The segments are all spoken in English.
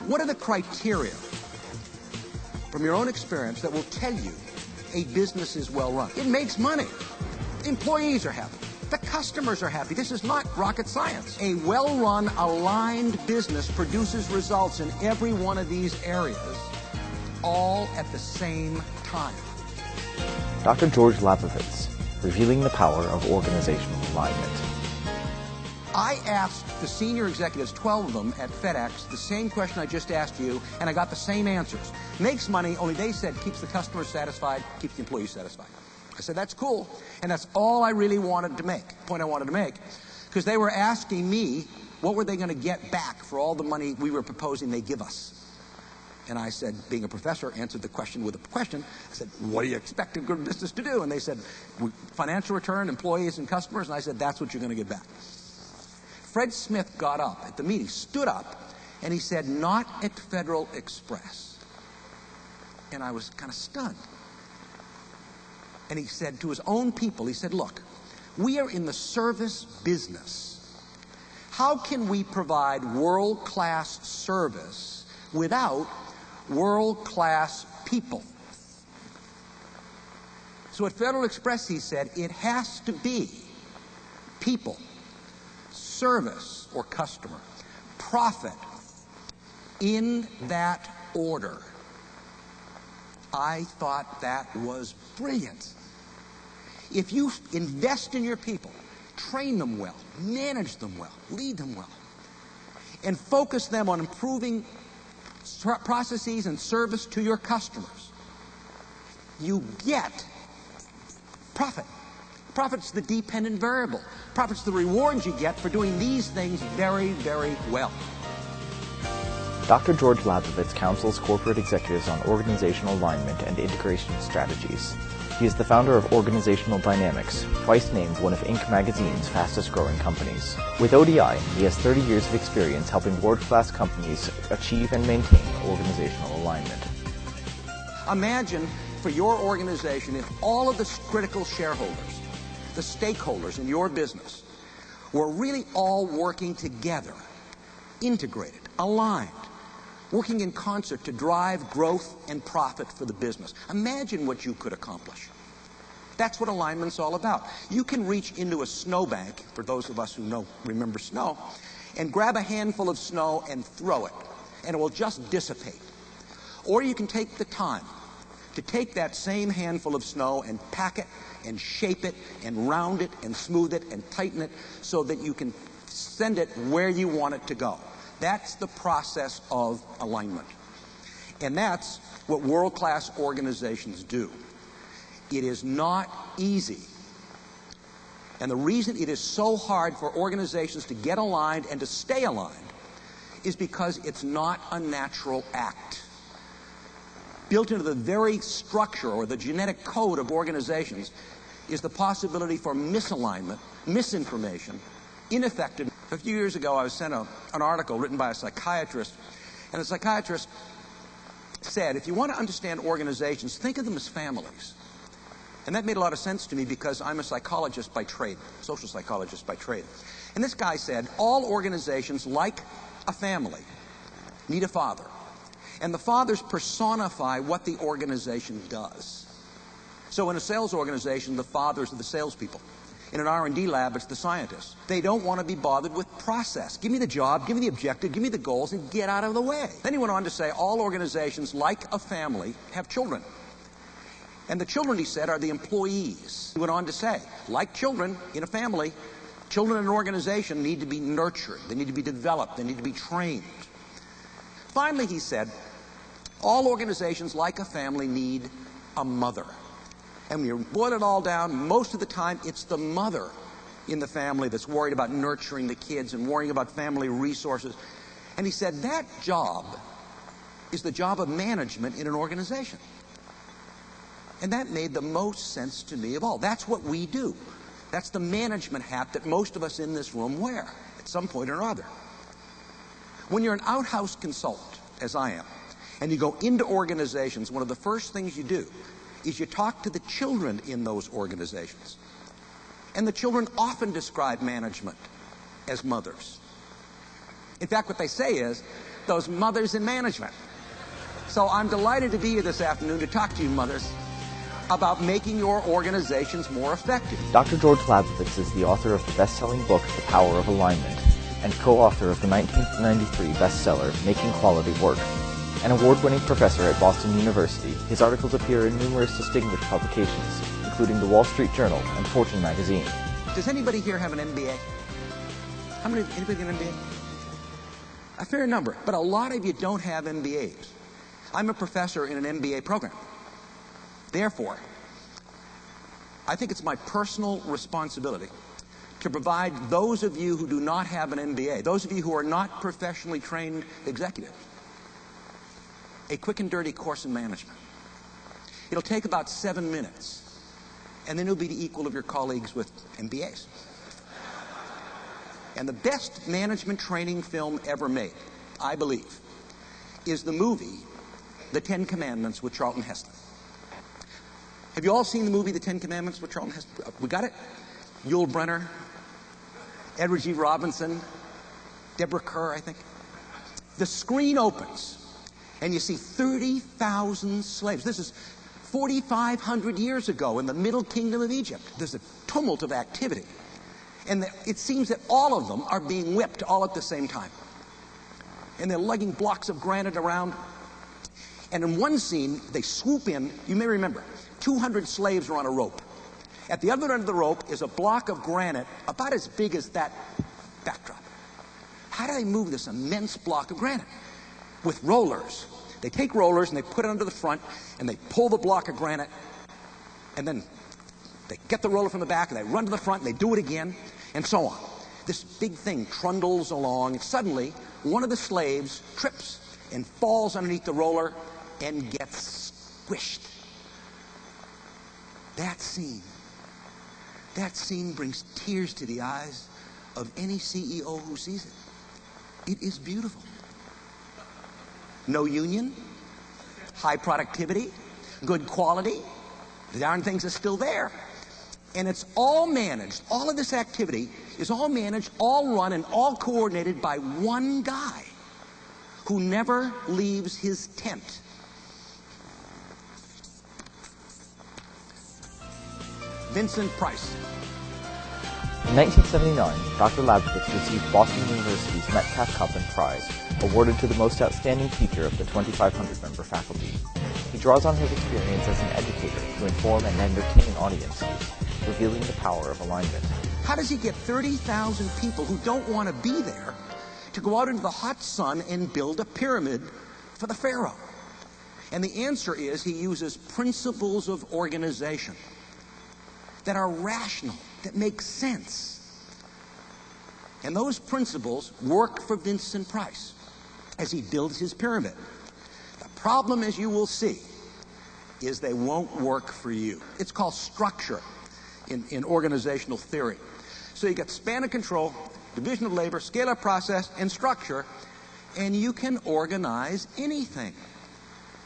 What are the criteria from your own experience that will tell you a business is well run? It makes money. The employees are happy. The customers are happy. This is not rocket science. A well-run, aligned business produces results in every one of these areas, all at the same time. Dr. George Labovitz, revealing the power of organizational alignment. I asked the senior executives, 12 of them at FedEx, the same question I just asked you, and I got the same answers. Makes money, only they said keeps the customer satisfied, keeps the employees satisfied. I said, that's cool, and that's all I really wanted to make, point I wanted to make, because they were asking me what were they going to get back for all the money we were proposing they give us. And I said, being a professor, answered the question with a question. I said, what do you expect a good business to do? And they said, financial return, employees and customers. And I said, that's what you're going to get back. Fred Smith got up at the meeting, stood up, and he said, not at Federal Express. And I was kind of stunned. And he said to his own people, he said, look, we are in the service business. How can we provide world-class service without world-class people? So at Federal Express, he said, it has to be people, service or customer, profit, in that order. I thought that was brilliant. If you invest in your people, train them well, manage them well, lead them well, and focus them on improving processes and service to your customers, you get profit. Profit's the dependent variable. Profit's the rewards you get for doing these things very, very well. Dr. George Labovitz counsels corporate executives on organizational alignment and integration strategies. He is the founder of Organizational Dynamics, twice named one of Inc. magazine's fastest-growing companies. With ODI, he has 30 years of experience helping world-class companies achieve and maintain organizational alignment. Imagine for your organization if all of the critical shareholders, the stakeholders in your business, were really all working together, integrated, aligned, working in concert to drive growth and profit for the business. Imagine what you could accomplish. That's what alignment's all about. You can reach into a snowbank, for those of us who remember snow, and grab a handful of snow and throw it, and it will just dissipate. Or you can take the time to take that same handful of snow and pack it and shape it and round it and smooth it and tighten it so that you can send it where you want it to go. That's the process of alignment. And that's what world-class organizations do. It is not easy. And the reason it is so hard for organizations to get aligned and to stay aligned is because it's not a natural act. Built into the very structure or the genetic code of organizations is the possibility for misalignment, misinformation, ineffectiveness. A few years ago, I was sent an article written by a psychiatrist, and the psychiatrist said, if you want to understand organizations, think of them as families. And that made a lot of sense to me because I'm a psychologist by trade, social psychologist by trade. And this guy said, all organizations, like a family, need a father. And the fathers personify what the organization does. So in a sales organization, the fathers are the salespeople. In an R&D lab, it's the scientists. They don't want to be bothered with process. Give me the job, give me the objective, give me the goals, and get out of the way. Then he went on to say, all organizations, like a family, have children. And the children, he said, are the employees. He went on to say, like children in a family, children in an organization need to be nurtured. They need to be developed. They need to be trained. Finally, he said, all organizations, like a family, need a mother. And when you boil it all down, most of the time, it's the mother in the family that's worried about nurturing the kids and worrying about family resources. And he said that job is the job of management in an organization. And that made the most sense to me of all. That's what we do. That's the management hat that most of us in this room wear at some point or other. When you're an outhouse consultant, as I am, and you go into organizations, one of the first things you do is you talk to the children in those organizations. And the children often describe management as mothers. In fact, what they say is, those mothers in management. So I'm delighted to be here this afternoon to talk to you mothers about making your organizations more effective. Dr. George Labovitz is the author of the best-selling book, The Power of Alignment, and co-author of the 1993 bestseller, Making Quality Work. An award-winning professor at Boston University, his articles appear in numerous distinguished publications, including the Wall Street Journal and Fortune magazine. Does anybody here have an MBA? Anybody got an MBA? A fair number, but a lot of you don't have MBAs. I'm a professor in an MBA program. Therefore, I think it's my personal responsibility to provide those of you who do not have an MBA, those of you who are not professionally trained executives, a quick and dirty course in management. It'll take about 7 minutes, and then you'll be the equal of your colleagues with MBAs. And the best management training film ever made, I believe, is the movie The 10 Commandments with Charlton Heston. Have you all seen the movie The 10 Commandments with Charlton Heston? We got it? Yul Brynner, Edward G. Robinson, Deborah Kerr, I think. The screen opens, and you see 30,000 slaves. This is 4,500 years ago in the Middle Kingdom of Egypt. There's a tumult of activity. And it seems that all of them are being whipped all at the same time. And they're lugging blocks of granite around. And in one scene, they swoop in. You may remember, 200 slaves are on a rope. At the other end of the rope is a block of granite about as big as that backdrop. How do they move this immense block of granite? With rollers. They take rollers and they put it under the front and they pull the block of granite, and then they get the roller from the back and they run to the front and they do it again, and so on. This big thing trundles along, and suddenly one of the slaves trips and falls underneath the roller and gets squished. That scene brings tears to the eyes of any CEO who sees it. It is beautiful. No union, high productivity, good quality. The darn things are still there. And it's all managed. All of this activity is all managed, all run, and all coordinated by one guy who never leaves his tent. Vincent Price. In 1979, Dr. Labovitz received Boston University's Metcalf Cup and Prize, awarded to the most outstanding teacher of the 2,500-member faculty. He draws on his experience as an educator to inform and entertain audiences, revealing the power of alignment. How does he get 30,000 people who don't want to be there to go out into the hot sun and build a pyramid for the pharaoh? And the answer is he uses principles of organization that are rational, that make sense. And those principles work for Vincent Price as he builds his pyramid. The problem, as you will see, is they won't work for you. It's called structure in organizational theory. So you get span of control, division of labor, scale of process, and structure, and you can organize anything.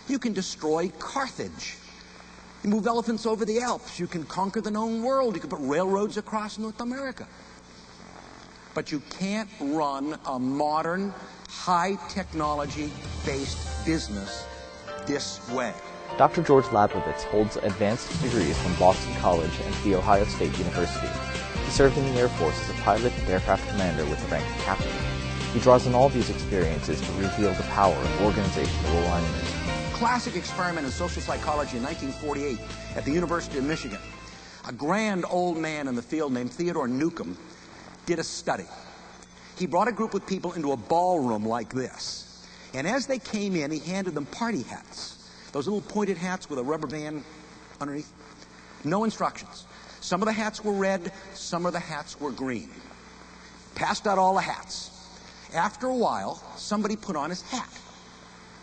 You can destroy Carthage. You move elephants over the Alps. You can conquer the known world. You can put railroads across North America. But you can't run a modern, high-technology-based business this way. Dr. George Labovitz holds advanced degrees from Boston College and The Ohio State University. He served in the Air Force as a pilot and aircraft commander with the rank of captain. He draws on all these experiences to reveal the power of organizational alignment. Classic experiment in social psychology in 1948 at the University of Michigan. A grand old man in the field named Theodore Newcomb did a study. He brought a group of people into a ballroom like this. And as they came in, he handed them party hats. Those little pointed hats with a rubber band underneath. No instructions. Some of the hats were red, some of the hats were green. Passed out all the hats. After a while, somebody put on his hat.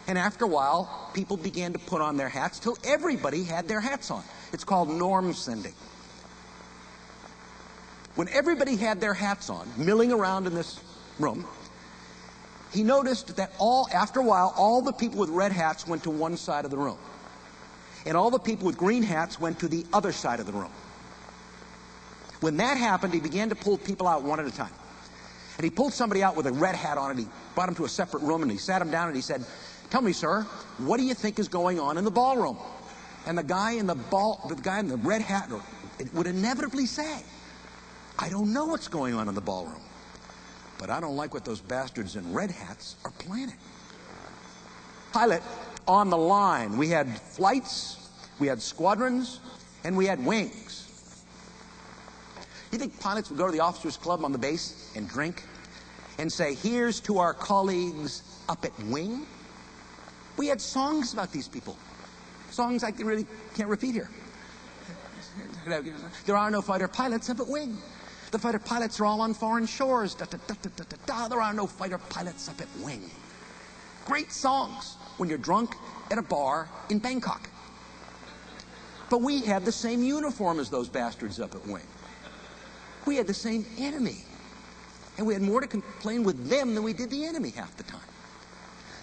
And after a while, people began to put on their hats till everybody had their hats on. It's called norm sending. When everybody had their hats on, milling around in this room, he noticed that after a while, all the people with red hats went to one side of the room. And all the people with green hats went to the other side of the room. When that happened, he began to pull people out one at a time. And he pulled somebody out with a red hat on, and he brought him to a separate room, and he sat him down and he said, "Tell me, sir, what do you think is going on in the ballroom?" And the guy in the red hat would inevitably say, "I don't know what's going on in the ballroom, but I don't like what those bastards in red hats are planning." Pilot, on the line, we had flights, we had squadrons, and we had wings. You think pilots would go to the officers' club on the base and drink and say, "Here's to our colleagues up at wing"? We had songs about these people. Songs I really can't repeat here. There are no fighter pilots up at wing. The fighter pilots are all on foreign shores. Da, da, da, da, da, da, da. There are no fighter pilots up at wing. Great songs when you're drunk at a bar in Bangkok. But we had the same uniform as those bastards up at wing. We had the same enemy. And we had more to complain with them than we did the enemy half the time.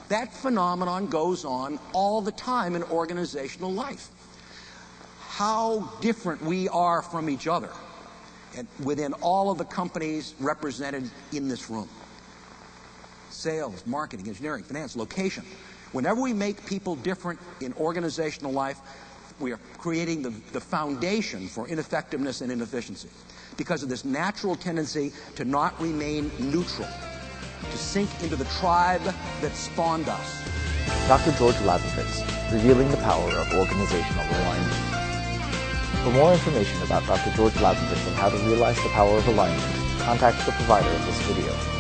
That phenomenon goes on all the time in organizational life. How different we are from each other and within all of the companies represented in this room. Sales, marketing, engineering, finance, location. Whenever we make people different in organizational life, we are creating the foundation for ineffectiveness and inefficiency because of this natural tendency to not remain neutral, to sink into the tribe that spawned us. Dr. George Labovitz, Revealing the Power of Organizational Alignment. For more information about Dr. George Labovitz and how to realize the power of alignment, contact the provider of this video.